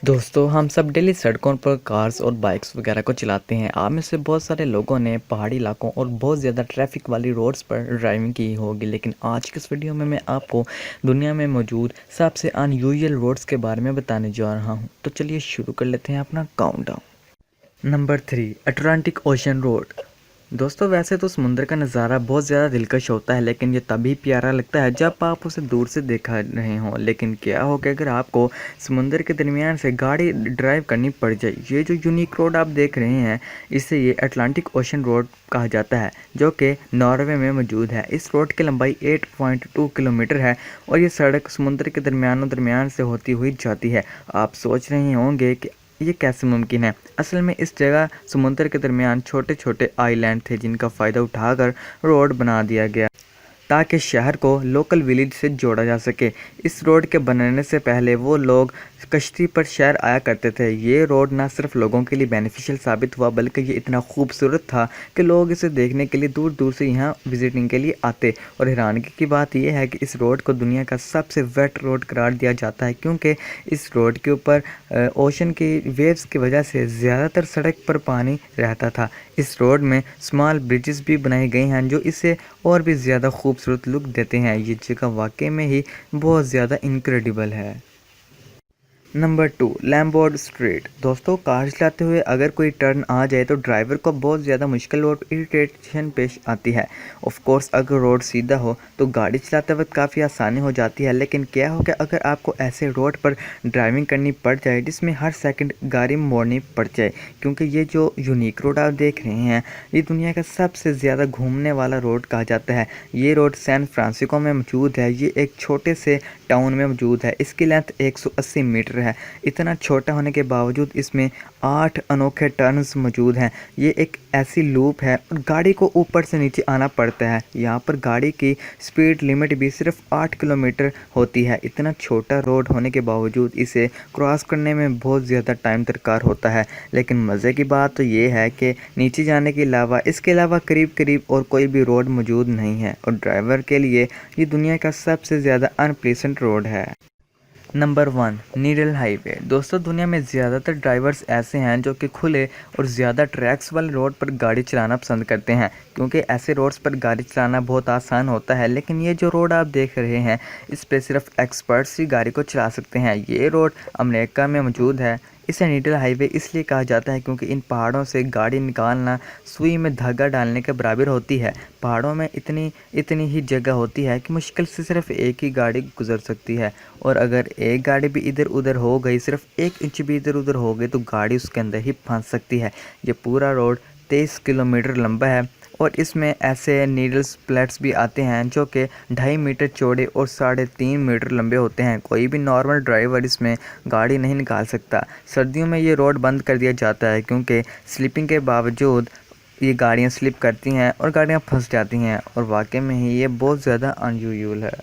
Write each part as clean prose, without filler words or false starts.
दोस्तों हम सब डेली सड़कों पर कार्स और बाइक्स वगैरह को चलाते हैं। आप में से बहुत सारे लोगों ने पहाड़ी इलाकों और बहुत ज़्यादा ट्रैफिक वाली रोड्स पर ड्राइविंग की होगी, लेकिन आज की इस वीडियो में मैं आपको दुनिया में मौजूद सबसे अनयूजुअल रोड्स के बारे में बताने जा रहा हूं। तो चलिए शुरू कर लेते हैं अपना countdown. Number 3, Atlantic ocean road. दोस्तों वैसे तो समुंदर का नज़ारा बहुत ज़्यादा दिलकश होता है, लेकिन ये तभी प्यारा लगता है जब आप उसे दूर से देखा रहे हों। लेकिन क्या हो कि अगर आपको समुंदर के दरमियान से गाड़ी ड्राइव करनी पड़ जाए। ये जो यूनिक रोड आप देख रहे हैं, इसे ये अटलांटिक ओशन रोड कहा जाता है, जो कि नॉर्वे में मौजूद है। इस रोड की लंबाई 8.2 किलोमीटर है और ये सड़क समुंदर के दरमियान से होती हुई जाती है। आप सोच रहे होंगे कि ये कैसे मुमकिन है। असल में इस जगह समुद्र के दरमियान छोटे छोटे आइलैंड थे, जिनका फ़ायदा उठाकर रोड बना दिया गया ताकि शहर को लोकल विलेज से जोड़ा जा सके। इस रोड के बनने से पहले वो लोग कश्ती पर शहर आया करते थे। ये रोड ना सिर्फ लोगों के लिए बेनिफिशियल साबित हुआ, बल्कि ये इतना खूबसूरत था कि लोग इसे देखने के लिए दूर दूर से यहाँ विजिटिंग के लिए आते। और हैरानगी की बात यह है कि इस रोड को दुनिया का सबसे वेट रोड करार दिया जाता है, क्योंकि इस रोड के ऊपर ओशन की वेव्स की वजह से ज़्यादातर सड़क पर पानी रहता था। इस रोड में स्मॉल ब्रिजेस भी बनाए गए हैं, जो इसे और भी ज़्यादा खूबसूरत लुक देते हैं। ये जगह वाकई में ही बहुत ज़्यादा इनक्रेडिबल है। Number 2, Lombard street. दोस्तों कार चलाते हुए अगर कोई टर्न आ जाए तो ड्राइवर को बहुत ज़्यादा मुश्किल और इरिटेशन पेश आती है। ऑफ कोर्स अगर रोड सीधा हो तो गाड़ी चलाते वक्त काफ़ी आसानी हो जाती है, लेकिन क्या होगा अगर आपको ऐसे रोड पर ड्राइविंग करनी पड़ जाए जिसमें हर सेकंड गाड़ी मोड़नी पड़ जाए। क्योंकि ये जो यूनिक रोड आप देख रहे हैं, ये दुनिया का सबसे ज़्यादा घूमने वाला रोड कहा जाता है। ये रोड सैन फ्रांसिस्को में मौजूद है। ये एक छोटे से टाउन में मौजूद है। इसकी लेंथ 180 मीटर है। इतना छोटा होने के बावजूद इसमें 8 अनोखे टर्न्स मौजूद हैं। ये एक ऐसी लूप है और गाड़ी को ऊपर से नीचे आना पड़ता है। यहाँ पर गाड़ी की स्पीड लिमिट भी सिर्फ 8 किलोमीटर होती है। इतना छोटा रोड होने के बावजूद इसे क्रॉस करने में बहुत ज़्यादा टाइम दरकार होता है। लेकिन मज़े की बात तो ये है कि नीचे जाने के अलावा इसके अलावा करीब करीब और कोई भी रोड मौजूद नहीं है, और ड्राइवर के लिए ये दुनिया का सबसे ज़्यादा अनप्लेसेंट रोड है। Number 1, needle highway. दोस्तों दुनिया में ज़्यादातर ड्राइवर्स ऐसे हैं जो कि खुले और ज़्यादा ट्रैक्स वाले रोड पर गाड़ी चलाना पसंद करते हैं, क्योंकि ऐसे रोड्स पर गाड़ी चलाना बहुत आसान होता है। लेकिन ये जो रोड आप देख रहे हैं, इस पर सिर्फ एक्सपर्ट्स ही गाड़ी को चला सकते हैं। ये रोड अमेरिका में मौजूद है। इसे नीडल हाईवे इसलिए कहा जाता है क्योंकि इन पहाड़ों से गाड़ी निकालना सुई में धागा डालने के बराबर होती है। पहाड़ों में इतनी इतनी ही जगह होती है कि मुश्किल से सिर्फ एक ही गाड़ी गुजर सकती है, और अगर एक गाड़ी भी इधर उधर हो गई, सिर्फ 1 इंच भी इधर उधर हो गई, तो गाड़ी उसके अंदर ही फंस सकती है। ये पूरा रोड 23 किलोमीटर लंबा है और इसमें ऐसे नीडल्स प्लेट्स भी आते हैं जो कि 2.5 मीटर चौड़े और 3.5 मीटर लंबे होते हैं। कोई भी नॉर्मल ड्राइवर इसमें गाड़ी नहीं निकाल सकता। सर्दियों में ये रोड बंद कर दिया जाता है क्योंकि स्लिपिंग के बावजूद ये गाड़ियाँ स्लिप करती हैं और गाड़ियाँ फंस जाती हैं, और वाकई में ही ये बहुत ज़्यादा अनयूजुअल है।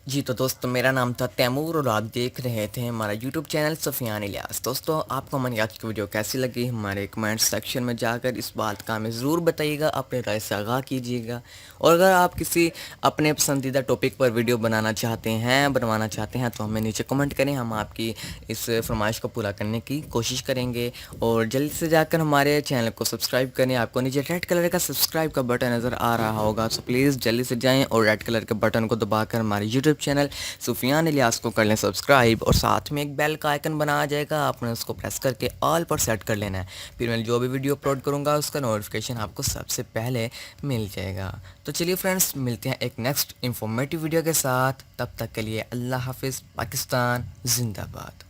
जी तो दोस्तों, मेरा नाम था तैमूर और आप देख रहे थे हमारा यूट्यूब चैनल सुफियान इलियास। दोस्तों आपको हमारी आज की वीडियो कैसी लगी, हमारे कमेंट सेक्शन में जाकर इस बात का हमें ज़रूर बताइएगा, अपने राय से आगाह कीजिएगा। और अगर आप किसी अपने पसंदीदा टॉपिक पर वीडियो बनवाना चाहते हैं तो हमें नीचे कमेंट करें, हम आपकी इस फरमाइश को पूरा करने की कोशिश करेंगे। और जल्दी से जाकर हमारे चैनल को सब्सक्राइब करें। आपको नीचे रेड कलर का सब्सक्राइब का बटन नज़र आ रहा होगा, तो प्लीज़ जल्दी से जाएँ और रेड कलर के बटन को दबाकर हमारे यूट्यूब चैनल सुफियान इलियास को कर लें सब्सक्राइब, और साथ में एक बेल का आइकन बना आ जाएगा, आपने उसको प्रेस करके ऑल पर सेट कर लेना है। फिर मैं जो भी वीडियो अपलोड करूँगा उसका नोटिफिकेशन आपको सबसे पहले मिल जाएगा। तो चलिए फ्रेंड्स, मिलते हैं एक नेक्स्ट इंफॉर्मेटिव वीडियो के साथ। तब तक के लिए अल्लाह हाफिज़। पाकिस्तान जिंदाबाद।